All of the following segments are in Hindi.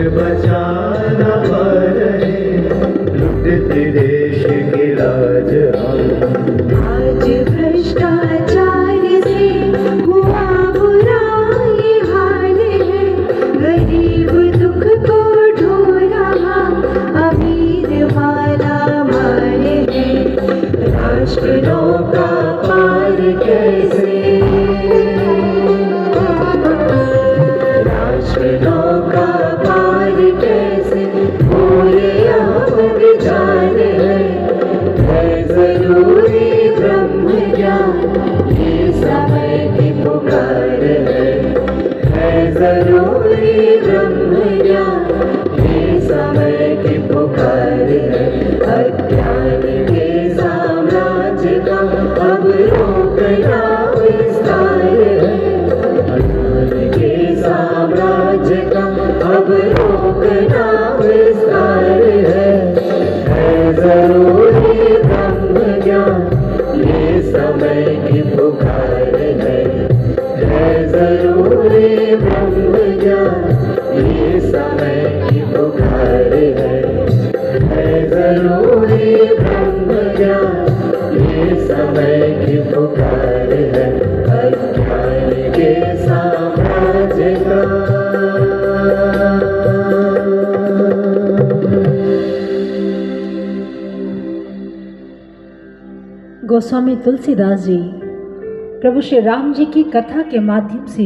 बचाना पा रहे, लुटते देश की लाज हम। आज भ्रष्टाचार से हुआ बुरा ये हाल है, गरीब दुख को ढो रहा, अमीर माला माल है। राष्ट्र नौका पार कैसे, राष्ट्र नौका पार कैसे, पूरे अब विचार है जरूरी ब्रह्म ज्ञान, ये समय की पुकार है जरूरी ब्रह्म ज्ञान, ये समय की पुकार है। अज्ञान के साम्राज्य का अब रोकना विस्तार है, अज्ञान के साम्राज्य का अब रोकना विस्तार है जरूरी ब्रह्म ज्ञान, ये समय की पुकार है जरूरी ब्रह्म ज्ञान, ये समय की पुकार है जरूरी ब्रह्म ज्ञान, ये समय की पुकार है। अज्ञान के साम्राज्य का गोस्वामी तुलसीदास जी प्रभु श्री राम जी की कथा के माध्यम से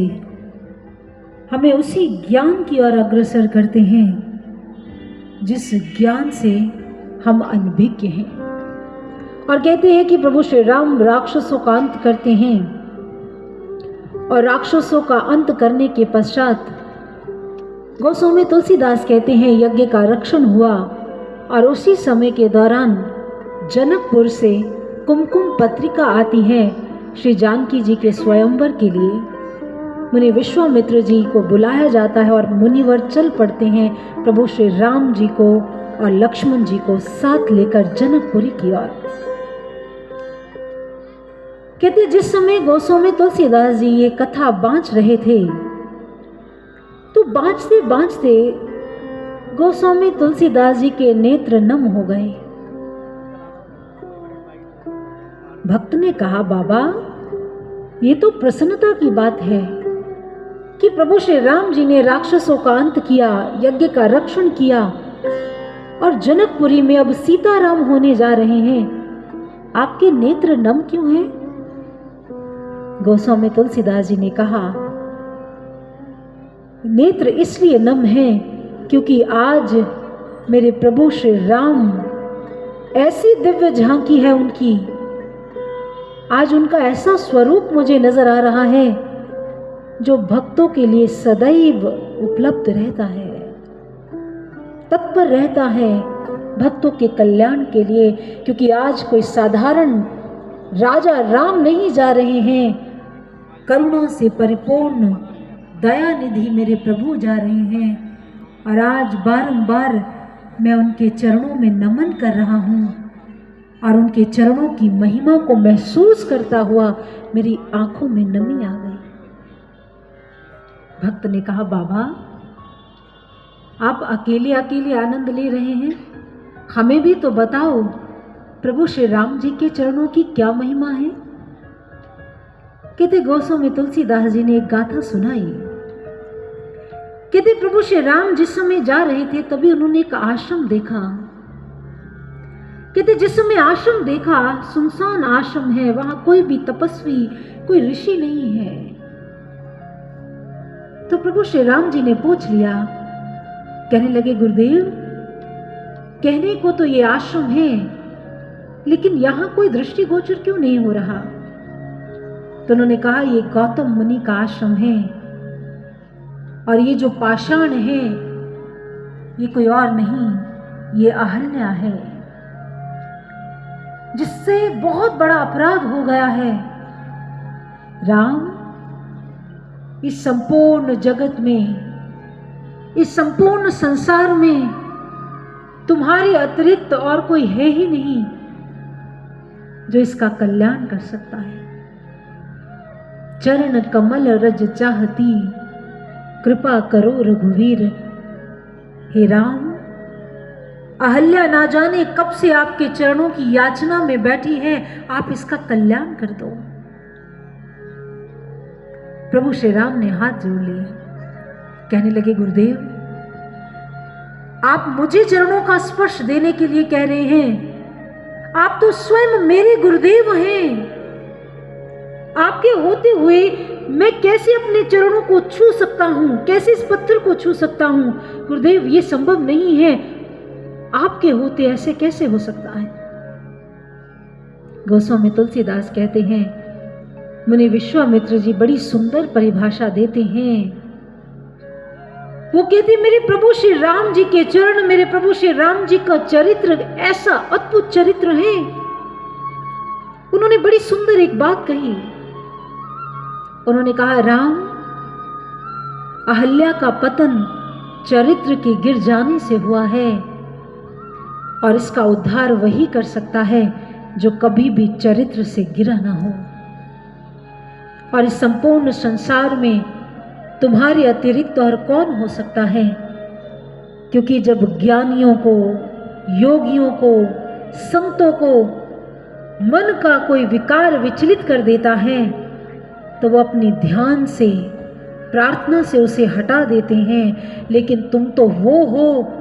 हमें उसी ज्ञान की ओर अग्रसर करते हैं जिस ज्ञान से हम अनभिज्ञ हैं, और कहते हैं कि प्रभु श्री राम राक्षसों का अंत करते हैं, और राक्षसों का अंत करने के पश्चात गोस्वामी तुलसीदास कहते हैं यज्ञ का रक्षण हुआ, और उसी समय के दौरान जनकपुर से कुमकुम पत्रिका आती है श्री जानकी जी के स्वयंवर के लिए। मुनि विश्वामित्र जी को बुलाया जाता है और मुनिवर चल पड़ते हैं प्रभु श्री राम जी को और लक्ष्मण जी को साथ लेकर जनकपुरी की ओर। कहते जिस समय गोस्वामी तुलसीदास जी ये कथा बांच रहे थे, तो बांचते बांचते गोस्वामी तुलसीदास जी के नेत्र नम हो गए। भक्त ने कहा, बाबा ये तो प्रसन्नता की बात है कि प्रभु श्री राम जी ने राक्षसों का अंत किया, यज्ञ का रक्षण किया, और जनकपुरी में अब सीताराम होने जा रहे हैं, आपके नेत्र नम क्यों हैं? गोस्वामी तुलसीदास जी ने कहा, नेत्र इसलिए नम हैं क्योंकि आज मेरे प्रभु श्री राम, ऐसी दिव्य झांकी है उनकी, आज उनका ऐसा स्वरूप मुझे नजर आ रहा है जो भक्तों के लिए सदैव उपलब्ध रहता है, तत्पर रहता है भक्तों के कल्याण के लिए। क्योंकि आज कोई साधारण राजा राम नहीं जा रहे हैं, करुणा से परिपूर्ण दया निधि मेरे प्रभु जा रहे हैं, और आज बारंबार मैं उनके चरणों में नमन कर रहा हूँ, और उनके चरणों की महिमा को महसूस करता हुआ मेरी आंखों में नमी आ गई। भक्त ने कहा, बाबा आप अकेले अकेले आनंद ले रहे हैं, हमें भी तो बताओ प्रभु श्री राम जी के चरणों की क्या महिमा है। कहते गोस्वामी तुलसीदास जी ने एक गाथा सुनाई। कहते प्रभु श्री राम जिस समय जा रहे थे तभी उन्होंने एक आश्रम देखा। कहते जिस समय आश्रम देखा, सुनसान आश्रम है, वहां कोई भी तपस्वी, कोई ऋषि नहीं है। तो प्रभु श्री राम जी ने पूछ लिया, कहने लगे, गुरुदेव कहने को तो ये आश्रम है, लेकिन यहां कोई दृष्टिगोचर क्यों नहीं हो रहा? तो उन्होंने कहा, ये गौतम मुनि का आश्रम है, और ये जो पाषाण है ये कोई और नहीं, ये अहल्या है, जिससे बहुत बड़ा अपराध हो गया है। राम इस संपूर्ण जगत में, इस संपूर्ण संसार में तुम्हारे अतिरिक्त और कोई है ही नहीं जो इसका कल्याण कर सकता है। चरण कमल रज चाहती, कृपा करो रघुवीर। हे राम, अहल्या ना जाने कब से आपके चरणों की याचना में बैठी है, आप इसका कल्याण कर दो। प्रभु श्री राम ने हाथ जोड़ लिए, कहने लगे, गुरुदेव, आप मुझे चरणों का स्पर्श देने के लिए कह रहे हैं, आप तो स्वयं मेरे गुरुदेव हैं। आपके होते हुए मैं कैसे अपने चरणों को छू सकता हूं, कैसे इस पत्थर को छू सकता हूं? गुरुदेव, ये संभव नहीं है, आपके होते ऐसे कैसे हो सकता है? गोस्वामी तुलसीदास कहते हैं, मुनि विश्वामित्र जी बड़ी सुंदर परिभाषा देते हैं। वो कहते, मेरे प्रभु श्री राम जी के चरण, मेरे प्रभु श्री राम जी का चरित्र ऐसा अद्भुत चरित्र है। उन्होंने बड़ी सुंदर एक बात कही। उन्होंने कहा, राम, अहल्या का पतन चरित्र के गिर जाने से हुआ है, और इसका उद्धार वही कर सकता है जो कभी भी चरित्र से गिरा ना हो। और इस संपूर्ण संसार में तुम्हारे अतिरिक्त और कौन हो सकता है? क्योंकि जब ज्ञानियों को, योगियों को, संतों को मन का कोई विकार विचलित कर देता है, तो वो अपनी ध्यान से, प्रार्थना से उसे हटा देते हैं। लेकिन तुम तो वो हो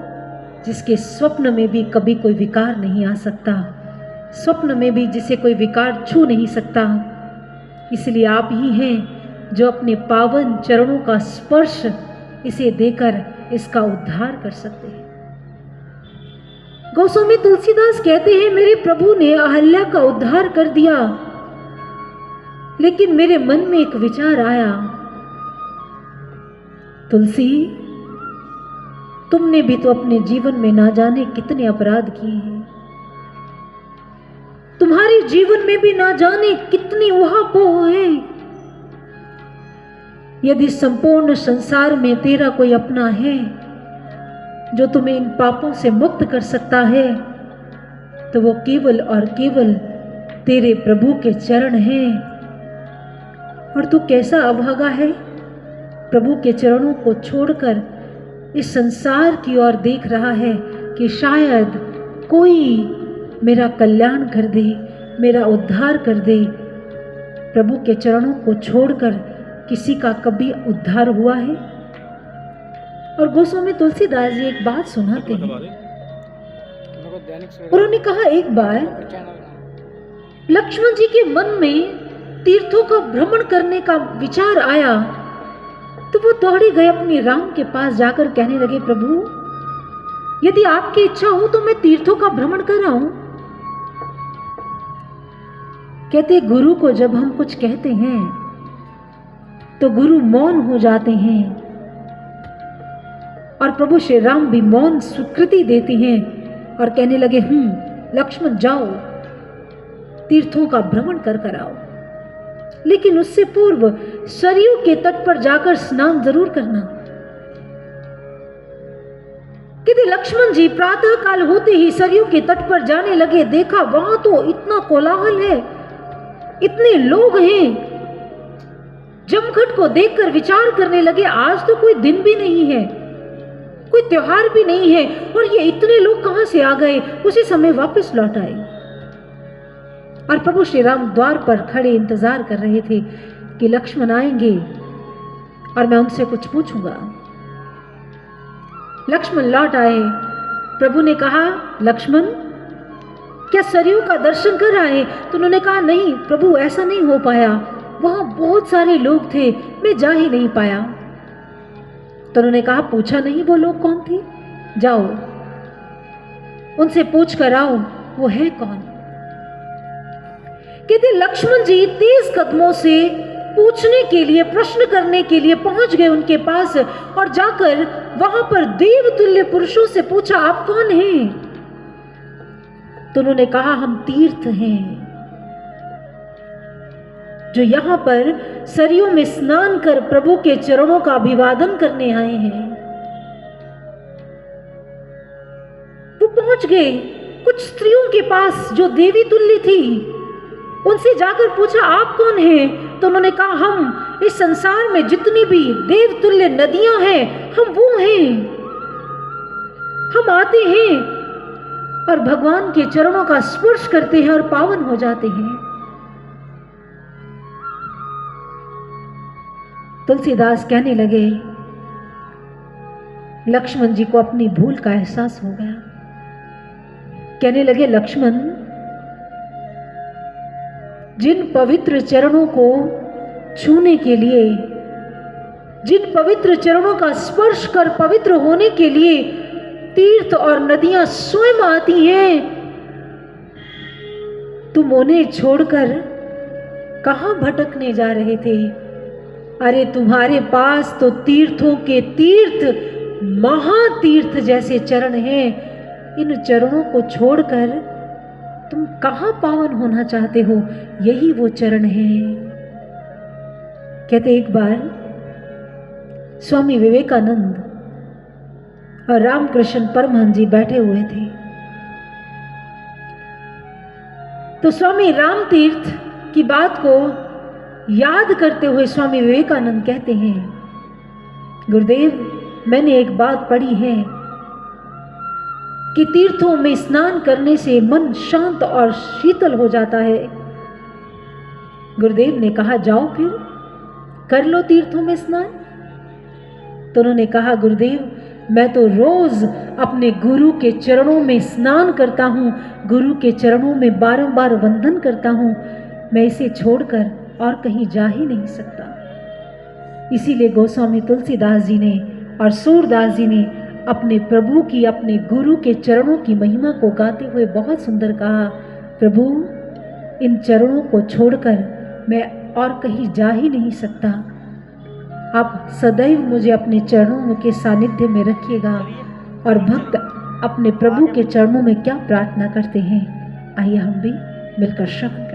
जिसके स्वप्न में भी कभी कोई विकार नहीं आ सकता, स्वप्न में भी जिसे कोई विकार छू नहीं सकता। इसलिए आप ही हैं जो अपने पावन चरणों का स्पर्श इसे देकर इसका उद्धार कर सकते हैं। गोस्वामी तुलसीदास कहते हैं, मेरे प्रभु ने अहल्या का उद्धार कर दिया, लेकिन मेरे मन में एक विचार आया, तुलसी, तुमने भी तो अपने जीवन में ना जाने कितने अपराध किए हैं, तुम्हारे जीवन में भी ना जाने कितनी उहापोह है। यदि संपूर्ण संसार में तेरा कोई अपना है जो तुम्हें इन पापों से मुक्त कर सकता है, तो वो केवल और केवल तेरे प्रभु के चरण हैं। और तू कैसा अभागा है, प्रभु के चरणों को छोड़कर इस संसार की ओर देख रहा है कि शायद कोई मेरा कल्याण कर दे, मेरा उद्धार कर दे। प्रभु के चरणों को छोड़कर किसी का कभी उद्धार हुआ है? और गोस्वामी तुलसीदास जी एक बात सुनाते हैं। उन्होंने कहा, एक बार लक्ष्मण जी के मन में तीर्थों का भ्रमण करने का विचार आया, तो वो दौड़े गए अपने राम के पास, जाकर कहने लगे, प्रभु, यदि आपकी इच्छा हो तो मैं तीर्थों का भ्रमण कर रहा हूं। कहते, गुरु को जब हम कुछ कहते हैं तो गुरु मौन हो जाते हैं, और प्रभु श्री राम भी मौन स्वीकृति देते हैं और कहने लगे, लक्ष्मण, जाओ तीर्थों का भ्रमण कर आओ, लेकिन उससे पूर्व सरयू के तट पर जाकर स्नान जरूर करना। कहते, लक्ष्मण जी प्रातः काल होते ही सरयू के तट पर जाने लगे। देखा वहां तो इतना कोलाहल है, इतने लोग हैं। जमघट को देखकर विचार करने लगे, आज तो कोई दिन भी नहीं है, कोई त्योहार भी नहीं है, और ये इतने लोग कहां से आ गए। उसी समय वापस लौट आए, और प्रभु श्री राम द्वार पर खड़े इंतजार कर रहे थे कि लक्ष्मण आएंगे और मैं उनसे कुछ पूछूंगा। लक्ष्मण लौट आए। प्रभु ने कहा, लक्ष्मण, क्या सरयू का दर्शन कर आए? तो उन्होंने कहा, नहीं प्रभु, ऐसा नहीं हो पाया, वहां बहुत सारे लोग थे, मैं जा ही नहीं पाया। तो उन्होंने कहा, पूछा नहीं वो लोग कौन थे? जाओ उनसे पूछ कर आओ वो है कौन। कहते, लक्ष्मण जी तेज कदमों से पूछने के लिए, प्रश्न करने के लिए पहुंच गए उनके पास, और जाकर वहां पर देवतुल्य पुरुषों से पूछा, आप कौन हैं? तो उन्होंने कहा, हम तीर्थ हैं जो यहां पर सरयू में स्नान कर प्रभु के चरणों का अभिवादन करने आए हैं। वो पहुंच गए कुछ स्त्रियों के पास जो देवी तुल्य थी, उनसे जाकर पूछा, आप कौन हैं? तो उन्होंने कहा, हम इस संसार में जितनी भी देवतुल्य नदियां हैं, हम वो हैं। हम आते हैं और भगवान के चरणों का स्पर्श करते हैं और पावन हो जाते हैं। तुलसीदास कहने लगे, लक्ष्मण जी को अपनी भूल का एहसास हो गया। कहने लगे, लक्ष्मण, जिन पवित्र चरणों को छूने के लिए, जिन पवित्र चरणों का स्पर्श कर पवित्र होने के लिए तीर्थ और नदियां स्वयं आती हैं, तुम उन्हें छोड़कर कहां भटकने जा रहे थे? अरे तुम्हारे पास तो तीर्थों के तीर्थ, महातीर्थ जैसे चरण हैं। इन चरणों को छोड़कर तुम कहां पावन होना चाहते हो? यही वो चरण हैं। कहते एक बार स्वामी विवेकानंद और रामकृष्ण परमहंस जी बैठे हुए थे। तो स्वामी राम तीर्थ की बात को याद करते हुए स्वामी विवेकानंद कहते हैं, गुरुदेव, मैंने एक बात पढ़ी है कि तीर्थों में स्नान करने से मन शांत और शीतल हो जाता है। गुरुदेव ने कहा, जाओ फिर कर लो तीर्थों में स्नान। तो उन्होंने कहा, गुरुदेव, मैं तो रोज अपने गुरु के चरणों में स्नान करता हूँ, गुरु के चरणों में बारंबार वंदन करता हूँ। मैं इसे छोड़कर और कहीं जा ही नहीं सकता। इसीलिए गोस्वामी तुलसीदास जी ने और सूरदास जी ने अपने प्रभु की, अपने गुरु के चरणों की महिमा को गाते हुए बहुत सुंदर कहा, प्रभु, इन चरणों को छोड़कर मैं और कहीं जा ही नहीं सकता। आप सदैव मुझे अपने चरणों के सानिध्य में रखिएगा। और भक्त अपने प्रभु के चरणों में क्या प्रार्थना करते हैं, आइए हम भी मिलकर शब्द